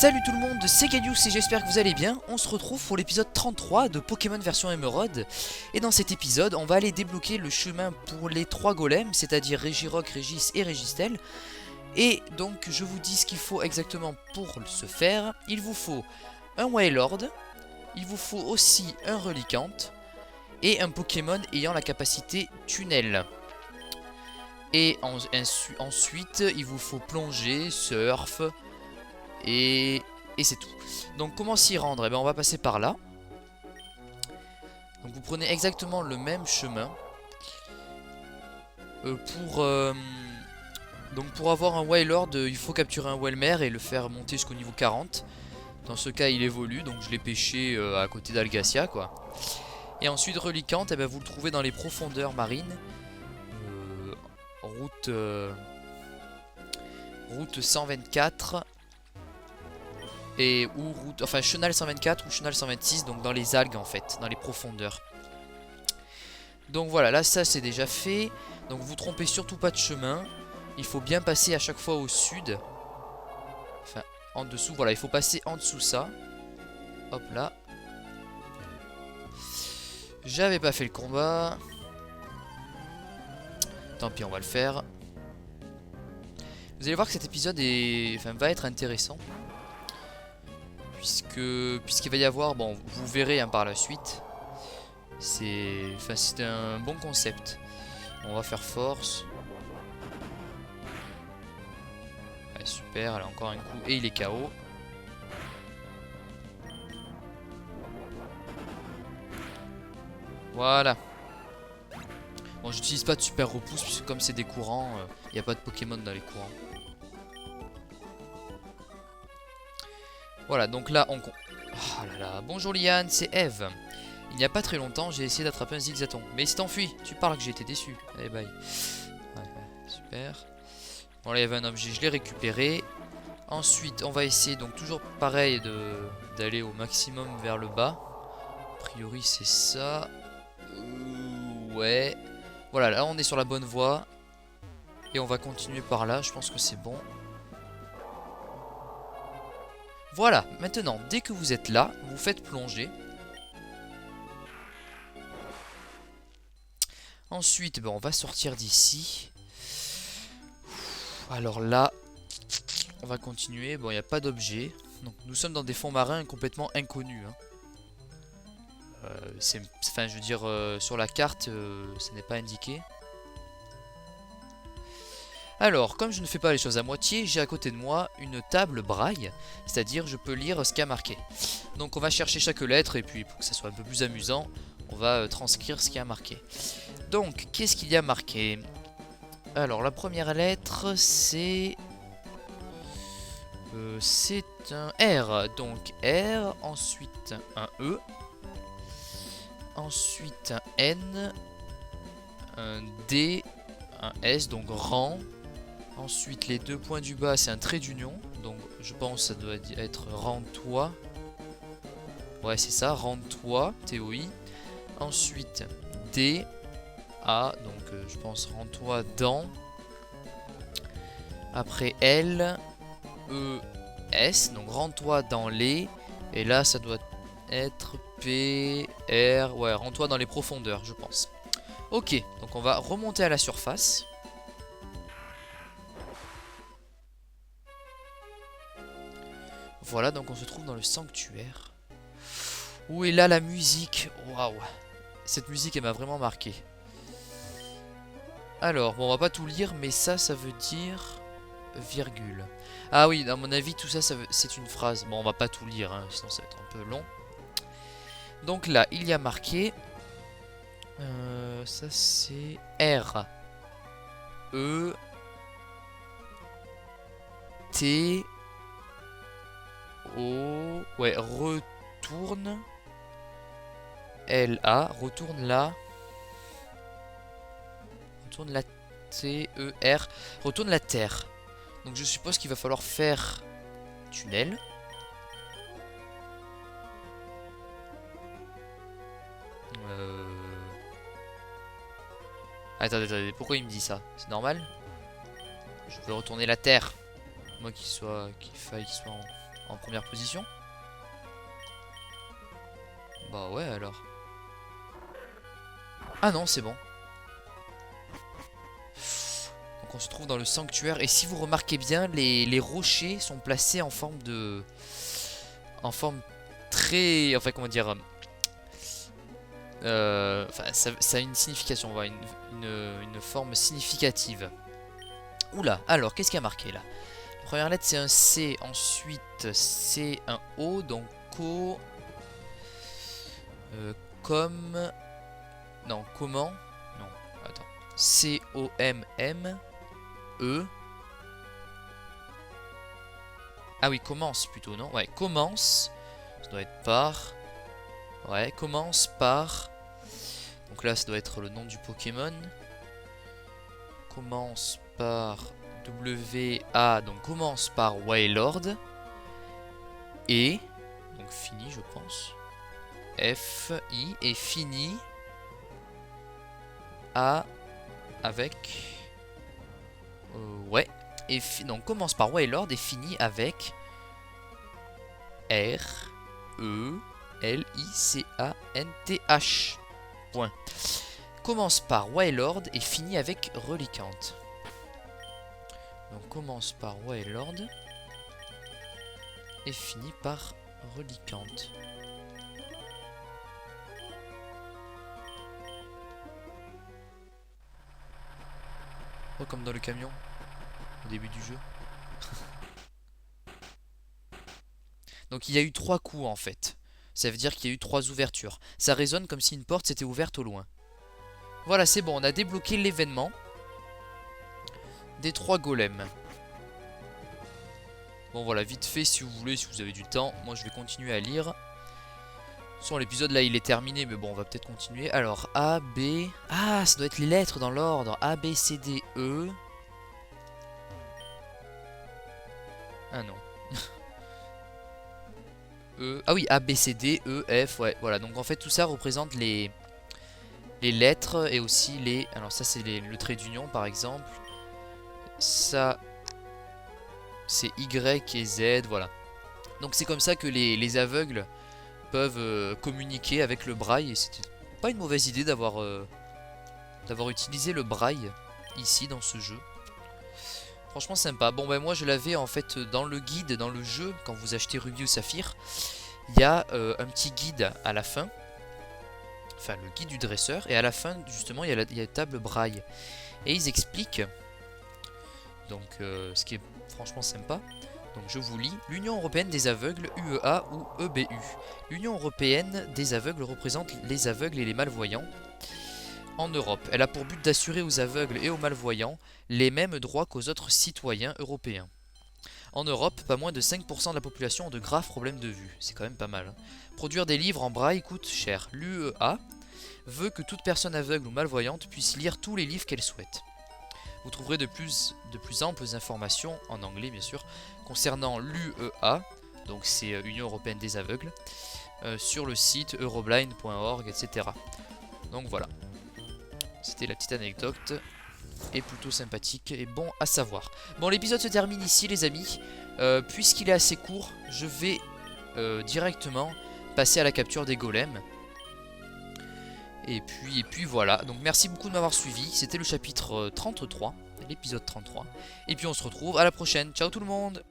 Salut tout le monde, c'est Galius et j'espère que vous allez bien. On se retrouve pour l'épisode 33 de Pokémon version Émeraude. Et dans cet épisode, on va aller débloquer le chemin pour les 3 golems, c'est-à-dire Regirock, Régis et Régistel. Et donc je vous dis ce qu'il faut exactement pour ce faire. Il vous faut un Wailord, il vous faut aussi un Reliquant et un Pokémon ayant la capacité Tunnel. Et ensuite, il vous faut plonger, surf et c'est tout. Donc comment s'y rendre? Eh bien, on va passer par là. Donc vous prenez exactement le même chemin. Donc pour avoir un Wailord, il faut capturer un Welmer et le faire monter jusqu'au niveau 40. Dans ce cas, il évolue, donc je l'ai pêché à côté d'Algacia, quoi. Et ensuite, Reliquant, eh bien, vous le trouvez dans les profondeurs marines. Route 124 ou route, enfin Chenal 124 ou Chenal 126, donc dans les algues en fait, dans les profondeurs. Donc voilà, là ça c'est déjà fait. Donc vous trompez surtout pas de chemin. Il faut bien passer à chaque fois au sud. Enfin en dessous, voilà, il faut passer en dessous ça. Hop là. J'avais pas fait le combat. Tant pis, on va le faire. Vous allez voir que cet épisode va être intéressant. Puisqu'il va y avoir, bon, vous verrez par la suite. C'est un bon concept. On va faire force. Ouais, super, allez, encore un coup. Et il est KO. Voilà. Bon, j'utilise pas de super repousse, puisque comme c'est des courants, il n'y a pas de Pokémon dans les courants. Voilà, donc là, on... Oh là là, bonjour Liane, c'est Eve. Il n'y a pas très longtemps, j'ai essayé d'attraper un Zigzaton. Mais il s'est enfui, tu parles que j'ai été déçu. Allez, bye. Ouais, super. Bon, là, il y avait un objet, je l'ai récupéré. Ensuite, on va essayer, donc toujours pareil, d'aller au maximum vers le bas. A priori, c'est ça. Ouais. Voilà, là, on est sur la bonne voie. Et on va continuer par là, je pense que c'est bon. Voilà, maintenant, dès que vous êtes là, vous faites plonger. Ensuite, on va sortir d'ici. Alors là, on va continuer. Bon, il n'y a pas d'objet. Donc, nous sommes dans des fonds marins complètement inconnus. Enfin, je veux dire, sur la carte, ce n'est pas indiqué. Alors, comme je ne fais pas les choses à moitié, j'ai à côté de moi une table braille, c'est-à-dire je peux lire ce qu'il y a marqué. Donc on va chercher chaque lettre et puis pour que ça soit un peu plus amusant, on va transcrire ce qu'il y a marqué. Donc, qu'est-ce qu'il y a marqué? Alors, la première lettre, c'est un R. Donc, R, ensuite un E, ensuite un N, un D, un S, donc rang. Ensuite, les deux points du bas, c'est un trait d'union. Donc, je pense que ça doit être rends-toi. Ouais, c'est ça, rends-toi, TOI. Ensuite, D, A, donc je pense rends-toi dans. Après, L, E, S, donc rends-toi dans les. Et là, ça doit être P, R, ouais, rends-toi dans les profondeurs, je pense. Ok, donc on va remonter à la surface. Voilà, donc on se trouve dans le sanctuaire. Où est là la musique? Waouh! Cette musique, elle m'a vraiment marqué. Alors, bon, on va pas tout lire, mais ça veut dire... virgule. Ah oui, à mon avis, tout ça, c'est une phrase. Bon, on va pas tout lire, hein, sinon ça va être un peu long. Donc là, il y a marqué... ça, c'est R. E... T... O... Ouais, retourne... L-A, retourne là. Retourne la T-E-R. Retourne la Terre. Donc je suppose qu'il va falloir faire tunnel. Attendez, pourquoi il me dit ça? C'est normal? Je veux retourner la Terre. Moi qu'il faille qu'il soit en première position. Bah ouais alors. Ah non, c'est bon. Donc on se trouve dans le sanctuaire. Et si vous remarquez bien, les rochers sont placés en forme de... En forme très... Enfin, comment dire... Enfin, ça a une signification, voilà, une forme significative. Oula, alors, qu'est-ce qu'il y a marqué là? La première lettre c'est un C, ensuite c'est un O, donc co... comme... Non, comment? Non, attends. C-O-M-M-E. Ah oui, commence plutôt, non? Ouais, commence. Ça doit être par... Ouais, commence par... Donc là, ça doit être le nom du Pokémon. Commence par W-A. Donc commence par Wailord. Et... Donc fini, je pense. F-I. Et fini... A... Avec... ouais. Et donc commence par Wailord et finit avec... R... E... L-I-C-A-N-T-H. Point. Commence par Wailord et finit avec Reliquant. Donc commence par Wailord et finit par Reliquant. Oh, comme dans le camion au début du jeu. Donc il y a eu 3 coups en fait. Ça veut dire qu'il y a eu 3 ouvertures. Ça résonne comme si une porte s'était ouverte au loin. Voilà, c'est bon, on a débloqué l'événement des 3 golems. Bon voilà, vite fait si vous voulez, si vous avez du temps. Moi je vais continuer à lire. Son l'épisode là il est terminé, mais bon on va peut-être continuer. Alors A, B... Ah, ça doit être les lettres dans l'ordre. A, B, C, D, E... Ah non. E... Ah oui, A, B, C, D, E, F, ouais, voilà. Donc en fait tout ça représente les lettres et aussi les... Alors ça c'est le trait d'union par exemple. Ça c'est Y et Z, voilà. Donc c'est comme ça que les aveugles peuvent communiquer avec le braille. Et c'était pas une mauvaise idée d'avoir utilisé le braille ici dans ce jeu. Franchement sympa. Bon ben moi je l'avais en fait dans le guide, dans le jeu, quand vous achetez Ruby ou Saphir. Il y a un petit guide à la fin. Enfin le guide du dresseur. Et à la fin justement il y a la table braille. Et ils expliquent. Donc ce qui est franchement sympa. Donc je vous lis. L'Union Européenne des Aveugles, UEA ou EBU. L'Union Européenne des Aveugles représente les aveugles et les malvoyants en Europe. Elle a pour but d'assurer aux aveugles et aux malvoyants les mêmes droits qu'aux autres citoyens européens. En Europe, pas moins de 5% de la population ont de graves problèmes de vue. C'est quand même pas mal. Hein. Produire des livres en braille coûte cher. L'UEA veut que toute personne aveugle ou malvoyante puisse lire tous les livres qu'elle souhaite. Vous trouverez de plus amples informations, en anglais bien sûr, concernant l'UEA, donc c'est Union Européenne des Aveugles, sur le site euroblind.org, etc. Donc voilà, c'était la petite anecdote, et plutôt sympathique et bon à savoir. Bon, l'épisode se termine ici les amis, puisqu'il est assez court, je vais directement passer à la capture des golems. Et puis voilà, donc merci beaucoup de m'avoir suivi, c'était le chapitre 33, l'épisode 33. Et puis on se retrouve à la prochaine, ciao tout le monde!